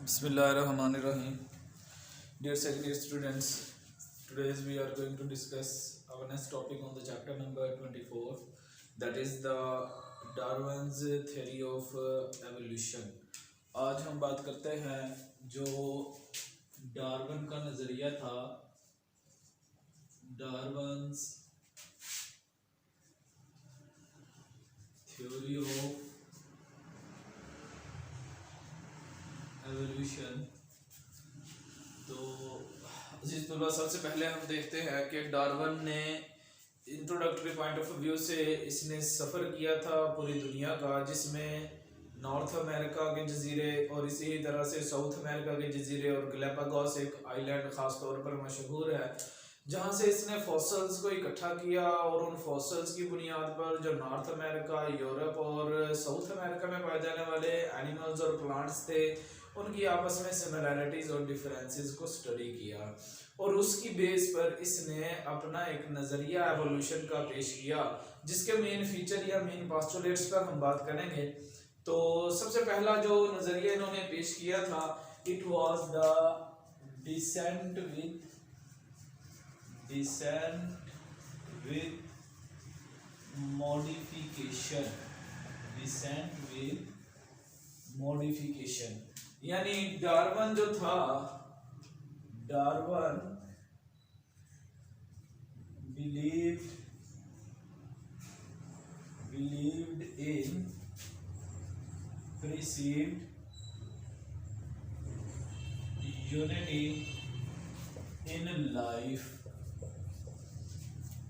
Bismillahirrahmanirrahim. Dear second year students, today we are going to discuss our next topic on the chapter number 24, that is the Darwin's theory of evolution. आज हम बात करते हैं जो Darwin का नज़रिया था, डार्विन्स थ्योरी ऑफ एवोल्यूशन। तो अजीज तलबा, सबसे पहले हम देखते हैं कि डार्विन ने इंट्रोडक्टरी पॉइंट ऑफ व्यू से इसने सफ़र किया था पूरी दुनिया का, जिसमें नॉर्थ अमेरिका के जजीरे और इसी तरह से साउथ अमेरिका के जजीरे और गैलापागोस एक आइलैंड ख़ास तौर पर मशहूर है, जहाँ से इसने फॉसल्स को इकट्ठा किया और उन फॉसल्स की बुनियाद पर जो नॉर्थ अमेरिका, यूरोप और साउथ अमेरिका में पाए जाने वाले एनिमल्स और प्लांट्स थे उनकी आपस में सिमिलैरिटीज और डिफरेंसेस को स्टडी किया और उसकी बेस पर इसने अपना एक नज़रिया एवोल्यूशन का पेश किया, जिसके मेन फीचर या मेन पोस्टुलेट्स पर हम बात करेंगे। तो सबसे पहला जो नज़रिया इन्होंने पेश किया था, it was the descent with modification, यानी डार्विन जो था, Darwin believed in perceived unity in life।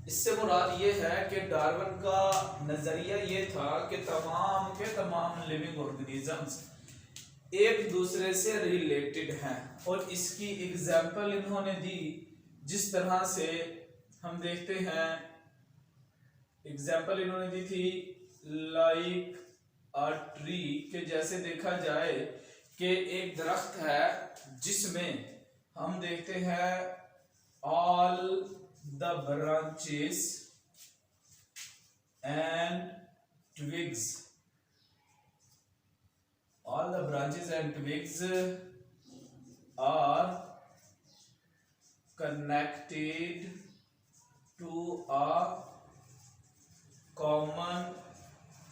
इससे मुराद ये है कि डार्विन का नजरिया ये था कि तमाम के तमाम लिविंग ऑर्गेनिजम्स एक दूसरे से रिलेटेड हैं, और इसकी एग्जाम्पल इन्होंने दी जिस तरह से हम देखते हैं। एग्जाम्पल इन्होंने दी थी लाइक अ ट्री, के जैसे देखा जाए कि एक दरख्त है जिसमें हम देखते हैं all the branches and twigs, all the branches and twigs are connected to a common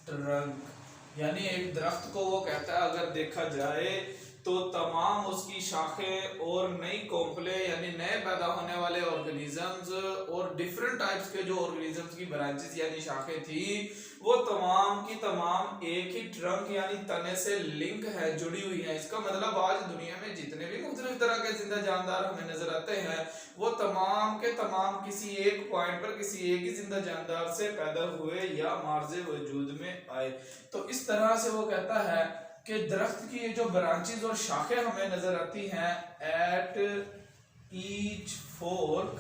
trunk। यानी एक दरख्त को वो कहता है, अगर देखा जाए तो तमाम उसकी शाखें और नई कोंपले यानी नए पैदा होने वाले ऑर्गेनिजम्स और डिफरेंट टाइप्स के जो ऑर्गेनिजम्स की ब्रांचेस यानी शाखें थी, वो तमाम की तमाम एक ही ट्रंक यानी तने से लिंक है, जुड़ी हुई है। इसका मतलब आज दुनिया में जितने भी मुख्तलिफ तरह के जिंदा जानदार हमें नजर आते हैं, वो तमाम के तमाम किसी एक पॉइंट पर किसी एक ही जिंदा जानदार से पैदा हुए या मार्जे वजूद में आए। तो इस तरह से वो कहता है कि दरख्त की ये जो ब्रांचेस और शाखें हमें नजर आती हैं, at each fork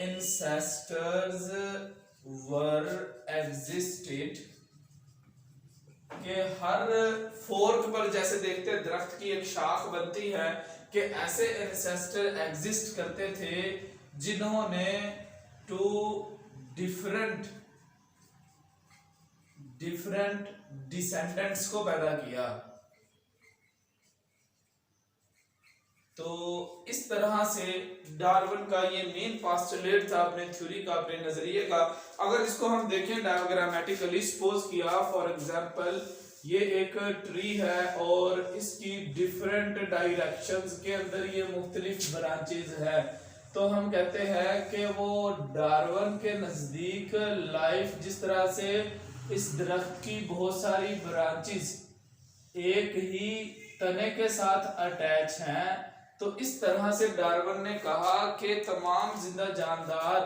ancestors were existed, कि हर फोर्क पर जैसे देखते हैं दरख्त की एक शाख बनती है, कि ऐसे एंसेस्टर एग्जिस्ट करते थे जिन्होंने टू डिफरेंट डिसेंडेंट्स को पैदा किया। तो इस तरह से डार्विन का ये मेन पोस्टुलेट था अपने थ्योरी का, अपने नजरिए का। अगर इसको हम देखें डायग्रामेटिकली, सपोज किया फॉर एग्जांपल ये एक ट्री है और इसकी डिफरेंट डायरेक्शंस के अंदर ये मुख्तलिफ ब्रांचेस है, तो हम कहते हैं कि वो डार्विन के नजदीक लाइफ जिस तरह से इस दरख्त की बहुत सारी ब्रांचेस एक ही तने के साथ अटैच हैं, तो इस तरह से डार्विन ने कहा कि तमाम जिंदा जानदार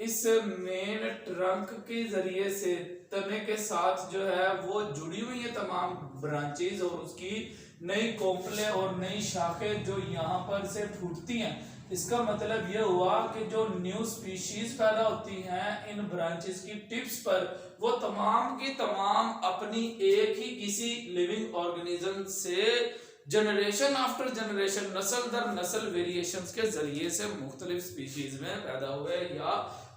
इस मेन ट्रंक के जरिए से तने के साथ जो है वो जुड़ी हुई है, तमाम ब्रांचेस और उसकी नई कोंपले और नई शाखें जो यहाँ पर से फूटती हैं। इसका मतलब यह हुआ कि जो न्यू स्पीशीज पैदा होती हैं इन ब्रांचेस की टिप्स पर, वो तमाम की तमाम अपनी एक ही किसी लिविंग ऑर्गेनिज्म से जनरेशन आफ्टर जनरेशन, नस्ल दर नस्ल वेरिएशंस के जरिए से मुख्तलिफ स्पीशीज में पैदा हुए या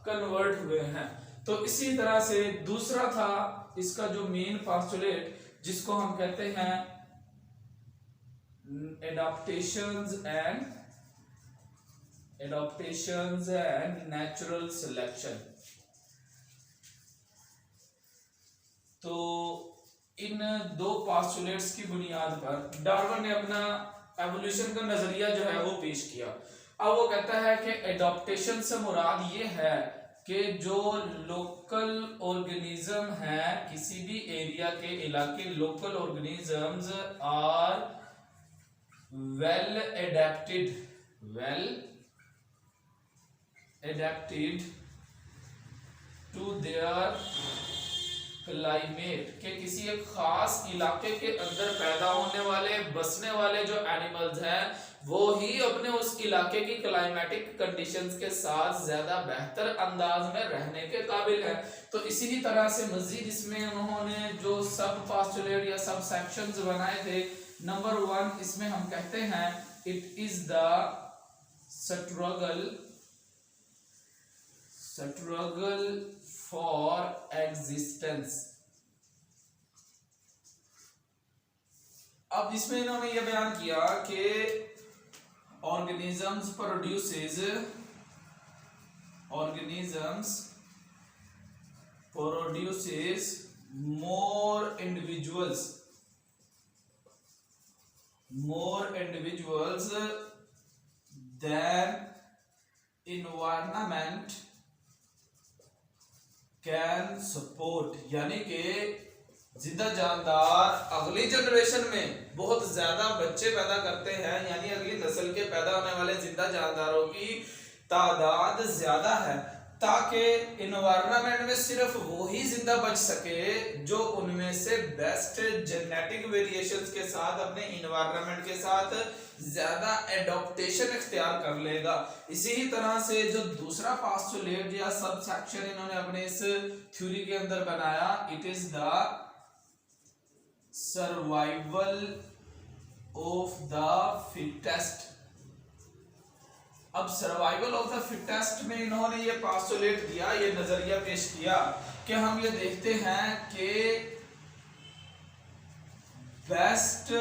कन्वर्ट हुए हैं। तो इसी तरह से दूसरा था इसका जो मेन पोस्टुलेट, जिसको हम कहते हैं adaptations and natural selection। तो इन दो पास्टुलेट्स की बुनियाद पर डार्विन ने अपना एवोल्यूशन का नजरिया जो है वो पेश किया। अब वो कहता है कि एडॉप्टेशन से मुराद ये है कि जो लोकल ऑर्गेनिज्म है, किसी भी एरिया के इलाके local organisms are well adapted to their climate, के किसी एक खास इलाके के अंदर पैदा होने वाले बसने वाले जो एनिमल्स हैं वो ही अपने उस इलाके की क्लाइमेटिक कंडीशंस के साथ ज्यादा बेहतर अंदाज में रहने के काबिल है। तो इसी तरह से मजीद इसमें उन्होंने जो सब पास्टुलेट या सब सेक्शंस बनाए थे, नंबर 1 इसमें हम कहते हैं it is the struggle for existence। अब इसमें इन्होंने यह बयान किया कि organisms produces more individuals than environment can support, यानी कि जिंदा जानदार अगली जनरेशन में बहुत ज्यादा बच्चे पैदा करते हैं, यानी अगली नस्ल के पैदा होने वाले जिंदा जानदारों की तादाद ज्यादा है, ताकि इन्वायरमेंट में सिर्फ वो ही जिंदा बच सके जो उनमें से बेस्ट जेनेटिक वेरिएशंस के साथ अपने इन्वायरमेंट के साथ ज्यादा एडॉप्टेशन इख्तियार कर लेगा। इसी ही तरह से जो दूसरा पास्टुलेट या सब सेक्शन इन्होंने अपने इस थ्योरी के अंदर बनाया, it is the survival of the fittest. अब सर्वाइवल ऑफ द फिटेस्ट में इन्होंने ये पास्टुलेट दिया, ये नजरिया पेश किया कि हम ये देखते हैं कि बेस्ट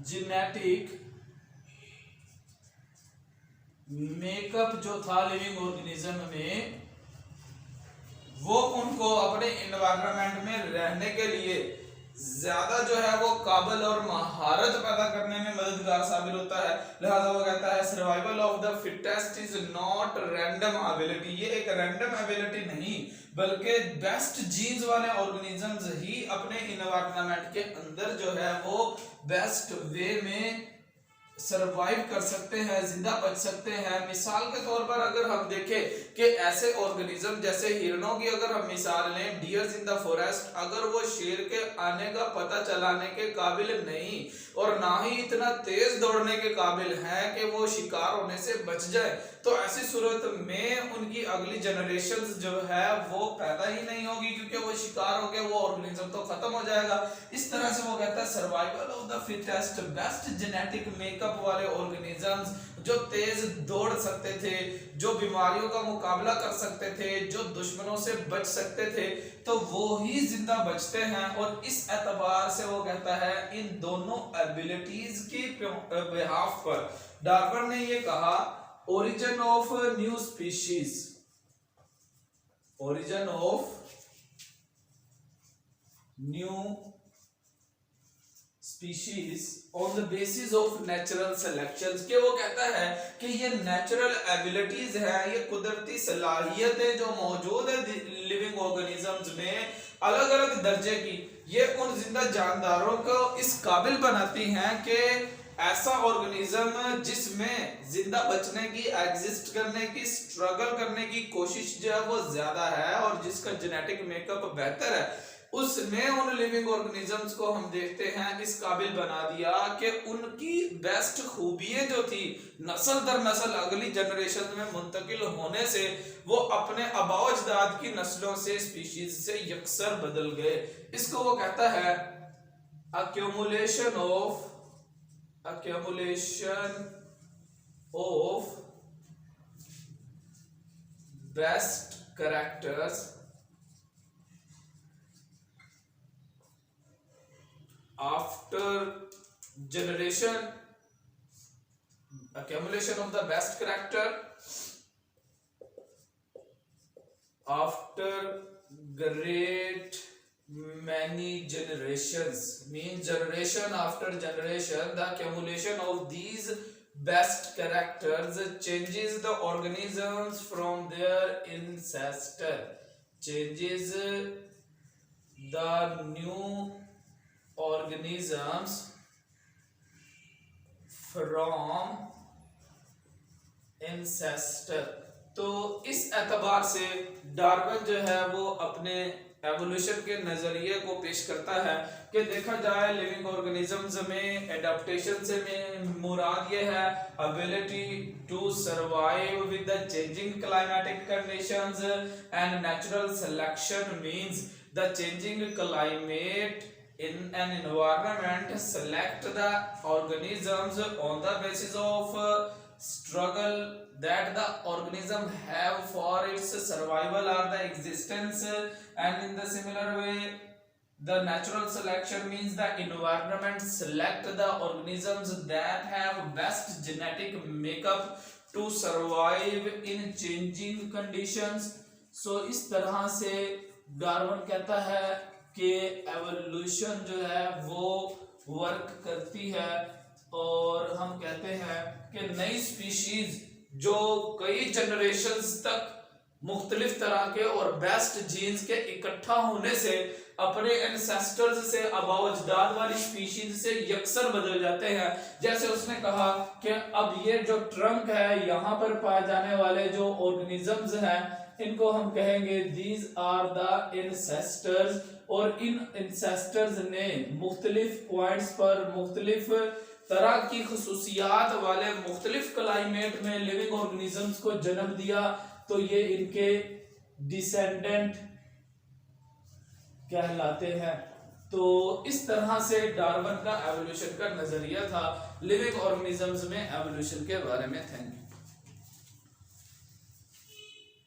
जेनेटिक मेकअप जो था लिविंग ऑर्गेनिज्म में, वो उनको अपने एनवायरनमेंट में रहने के लिए ज्यादा जो है वो काबिल और महारत पैदा करने में मददगार साबित होता है। लिहाजा वो कहता है survival of the fittest is not random ability, ये एक रैंडम एबिलिटी नहीं बल्कि बेस्ट जीन्स वाले ऑर्गेनिजम्स ही अपने एनवायरनमेंट के अंदर जो है वो बेस्ट वे में सरवाइव कर सकते हैं, जिंदा बच सकते हैं। मिसाल के तौर पर अगर हम देखें कि ऐसे ऑर्गेनिज्म जैसे हिरणों की अगर हम मिसाल लें, डियर्स इन द फॉरेस्ट, अगर वो शेर के आने का पता चलाने के काबिल नहीं और ना ही इतना तेज दौड़ने के काबिल है कि वो शिकार होने से बच जाए, तो ऐसी सूरत में उनकी अगली जनरेशन जो है वो पैदा ही नहीं होगी, क्योंकि वो शिकार होके वो ऑर्गेनिज्म तो खत्म हो जाएगा। इस तरह से वो कहता है survival of the fittest, best genetic makeup वाले ऑर्गेनिजम्स जो तेज दौड़ सकते थे, जो बीमारियों का मुकाबला कर सकते थे, जो दुश्मनों से बच सकते थे, तो वो ही जिंदा बचते हैं। और इस एतबार से वो कहता है इन दोनों एबिलिटीज की बिहाफ पर डार्विन ने ये कहा origin of new species on the basis of natural selections, के वो कहता है कि ये नेचुरल एबिलिटीज है, ये कुदरती सलाहियतें जो मौजूद है लिविंग ऑर्गेनिजम्स में अलग अलग दर्जे की, ये उन जिंदा जानदारों को इस काबिल बनाती हैं कि ऐसा ऑर्गेनिज्म जिसमें जिंदा बचने की, एग्जिस्ट करने की, स्ट्रगल करने की कोशिश जो है वो ज्यादा है और जिसका जेनेटिक मेकअप बेहतर है, उसमें उन लिविंग ऑर्गेनिजम्स को हम देखते हैं इस काबिल बना दिया कि उनकी बेस्ट खूबियां जो थी नस्ल दर नस्ल अगली जनरेशन में मुंतकिल होने से वो अपने आबाओ अजदाद की नस्लों से, स्पीशीज से यकसर बदल गए। इसको वो कहता है accumulation of best characters after generation, accumulation of the best character after great many generations, means generation after generation, the accumulation of these best characters changes the organisms from their ancestor, changes the new organisms from ancestor। तो इस एतबार से Darwin जो है वो अपने evolution के नजरिए को पेश करता है कि देखा जाए लिविंग ऑर्गेनिजम्स में एडाप्टेशन से में मुराद ये है ability to survive with the changing climatic conditions, and natural selection means the changing climate in an environment select the organisms on the basis of struggle that the organism have for its survival or the existence, and in the similar way the natural selection means the environment select the organisms that have best genetic makeup to survive in changing conditions। so इस तरह से Darwin कहता है कि evolution जो है वो work करती है, और हम कहते हैं कि नई स्पीशीज जो कई जनरेशंस तक मुख्तलिफ तरह के और बेस्ट जीन्स के इकट्ठा होने से अपने एंसेस्टर्स से अबावजदाद वाली स्पीशीज से यकसर बदल जाते हैं। जैसे उसने कहा कि अब ये जो ट्रंक है यहाँ पर पाए जाने वाले जो ऑर्गेनिजम्स हैं इनको हम कहेंगे दीज आर द एंसेस्टर्स, और इन एंसेस्टर्स ने मुख्तलिफ पॉइंट्स पर मुख्तलिफ तरह की खुसूसियात वाले मुख्तलिफ क्लाइमेट में लिविंग ऑर्गेनिजम्स को जन्म दिया, तो ये इनके डिसेंडेंट कहलाते हैं। तो इस तरह से डार्विन का एवोल्यूशन का नजरिया था लिविंग ऑर्गेनिजम्स में एवोल्यूशन के बारे में। Thank you.